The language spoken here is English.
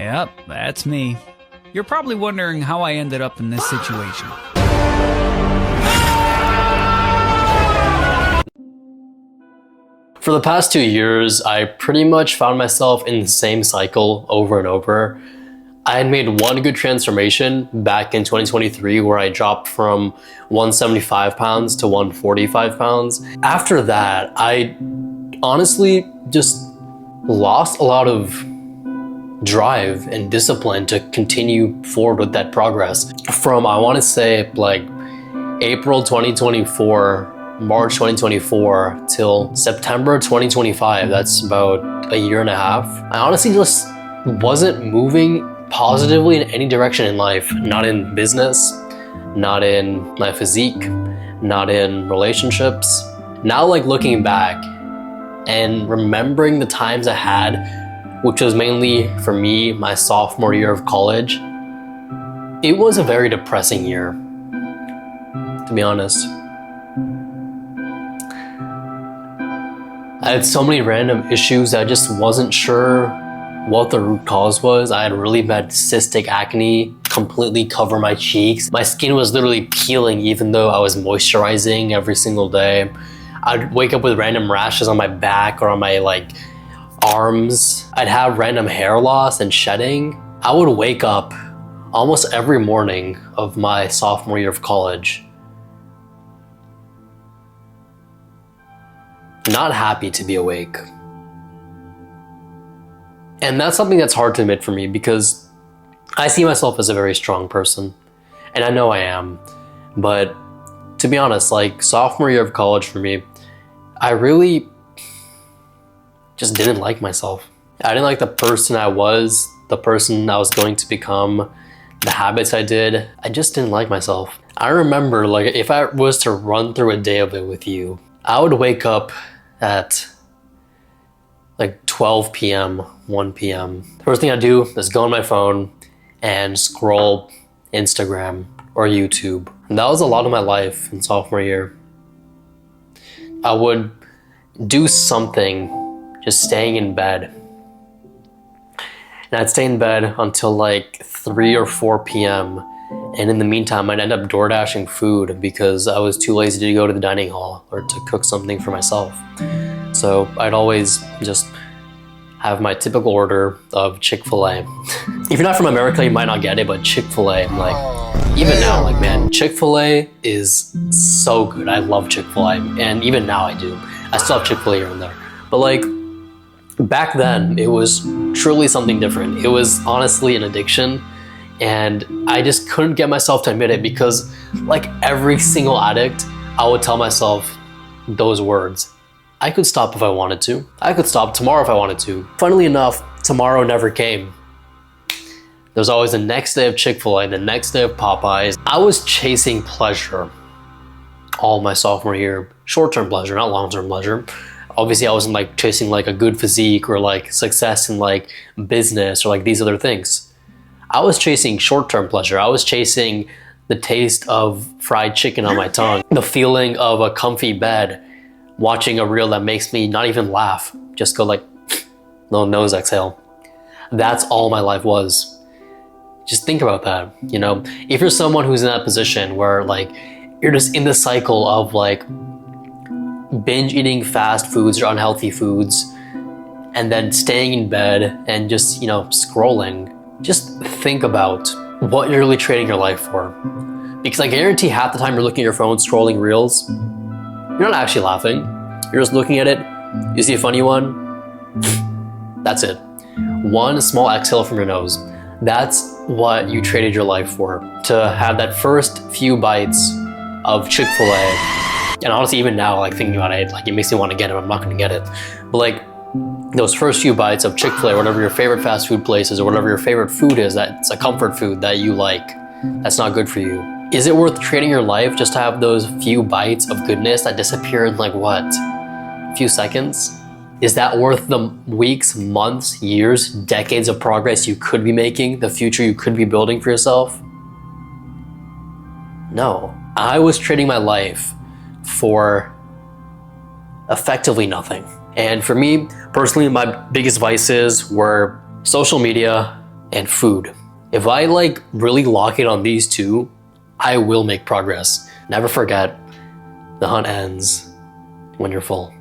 Yep, that's me. You're probably wondering how I ended up in this situation. For the past 2 years, I pretty much found myself in the same cycle over and over. I had made one good transformation back in 2023 where I dropped from 175 pounds to 145 pounds. After that, I honestly just lost a lot of drive and discipline to continue forward with that progress. From, I want to say, like April 2024, March 2024 till September 2025, that's about a year and a half, I honestly just wasn't moving positively in any direction in life. Not in business, not in my physique, not in relationships. Now, like looking back and remembering the times I had, which was mainly for me, my sophomore year of college, it was a very depressing year, to be honest. I had so many random issues. I just wasn't sure what the root cause was. I had really bad cystic acne, completely cover my cheeks. My skin was literally peeling even though I was moisturizing every single day. I'd wake up with random rashes on my back or on my arms. I'd have random hair loss and shedding. I would wake up almost every morning of my sophomore year of college not happy to be awake. And that's something that's hard to admit for me because I see myself as a very strong person, and I know I am. But to be honest, like sophomore year of college for me, I really just didn't like myself. I didn't like the person I was, the person I was going to become, the habits I did. I just didn't like myself. I remember, like, if I was to run through a day of it with you, I would wake up at like 12 p.m., 1 p.m. The first thing I do is go on my phone and scroll Instagram or YouTube. And that was a lot of my life in sophomore year. I would do something, just staying in bed. And I'd stay in bed until like 3 or 4 p.m. And in the meantime, I'd end up door dashing food because I was too lazy to go to the dining hall or to cook something for myself. So I'd always just have my typical order of Chick-fil-A. If you're not from America, you might not get it, but Chick-fil-A, I'm like, even now, like, man, Chick-fil-A is so good. I love Chick-fil-A, and even now I do. I still have Chick-fil-A here and there. But like, back then, it was truly something different. It was honestly an addiction, and I just couldn't get myself to admit it because, like every single addict, I would tell myself those words. I could stop if I wanted to. I could stop tomorrow if I wanted to. Funnily enough, tomorrow never came. There's always the next day of Chick-fil-A, the next day of Popeyes. I was chasing pleasure all my sophomore year. Short-term pleasure, not long-term pleasure. Obviously, I wasn't like chasing like a good physique or like success in like business or like these other things. I was chasing short-term pleasure. I was chasing the taste of fried chicken on my tongue, the feeling of a comfy bed, watching a reel that makes me not even laugh, just go like, little nose exhale. That's all my life was. Just think about that, you know? If you're someone who's in that position where like, you're just in the cycle of like binge eating fast foods or unhealthy foods, and then staying in bed and just, you know, scrolling, just think about what you're really trading your life for. Because I guarantee half the time you're looking at your phone, scrolling reels, you're not actually laughing. You're just looking at it. You see a funny one? That's it. One small exhale from your nose. That's what you traded your life for. To have that first few bites of Chick-fil-A. And honestly, even now, like thinking about it, like it makes me want to get it. I'm not going to get it. But like those first few bites of Chick-fil-A, whatever your favorite fast food place is, or whatever your favorite food is, that's a comfort food that you like, that's not good for you. Is it worth trading your life just to have those few bites of goodness that disappear in like what? A few seconds? Is that worth the weeks, months, years, decades of progress you could be making, the future you could be building for yourself? No. I was trading my life for effectively nothing. And for me, personally, my biggest vices were social media and food. If I like really lock in on these two, I will make progress. Never forget, the hunt ends when you're full.